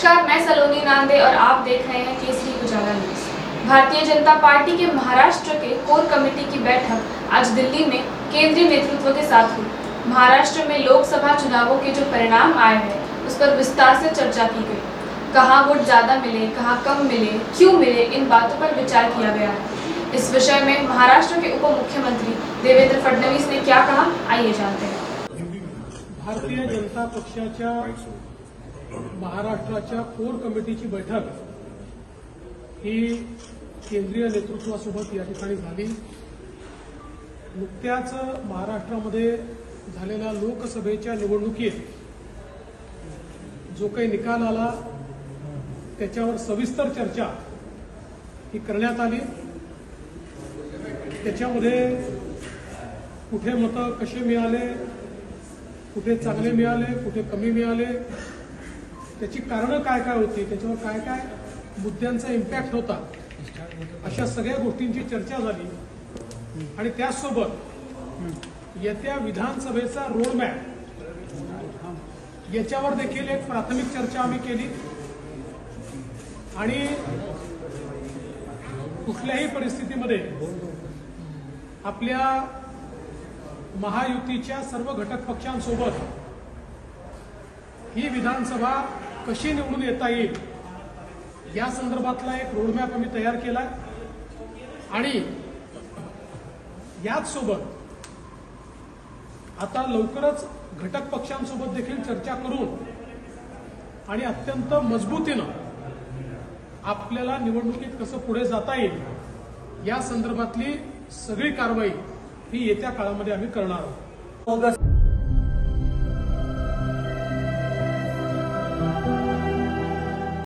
नमस्कार, मैं सलोनी नांदे और आप देख रहे हैं केसरी उजाला न्यूज। भारतीय जनता पार्टी के महाराष्ट्र के कोर कमेटी की बैठक आज दिल्ली में केंद्रीय नेतृत्व के साथ हुई। महाराष्ट्र में लोकसभा चुनावों के जो परिणाम आए हैं उस पर विस्तार से चर्चा की गई। कहाँ वोट ज्यादा मिले, कहाँ कम मिले, क्यों मिले, इन बातों पर विचार किया गया है। इस विषय में महाराष्ट्र के उप मुख्यमंत्री देवेंद्र फडणवीस ने क्या कहा, आइए जानते हैं। भारतीय जनता पक्षाच्या महाराष्ट्राच्या कोर कमिटीची बैठक ही केंद्रीय नेतृत्वासोबत या ठिकाणी झाली। नुकत्याच महाराष्ट्रामध्ये झालेल्या लोकसभेच्या निवडणुकीत जो काही निकाल आला त्याच्यावर सविस्तर चर्चा ही करण्यात आली। त्याच्यामध्ये कुठे मतं कसे मिळाले, कुठे चांगले मिळाले, कुठे कमी मिळाले, त्याची कारणं काय काय होती, त्याच्यावर काय काय मुद्द्यांचा इम्पॅक्ट होता, अशा सगळ्या गोष्टींची चर्चा झाली। आणि त्याचसोबत येत्या विधानसभेचा रोडमॅप याच्यावर देखील एक प्राथमिक चर्चा आम्ही केली। आणि कुठल्याही परिस्थितीमध्ये आपल्या महायुतीच्या सर्व घटक पक्षांसोबत ही विधानसभा कशी निवडून येता येईल या संदर्भातला एक रोडमॅप आम्ही तयार केला। आणि याच सोबत आता लवकरच घटक पक्षांसोबत देखील चर्चा करून आणि अत्यंत मजबूतीनं आपल्याला निवडणुकीत कसं पुढे जाता येईल या संदर्भातली सगळी कारवाई ही येत्या काळामध्ये आम्ही करणार आहोत।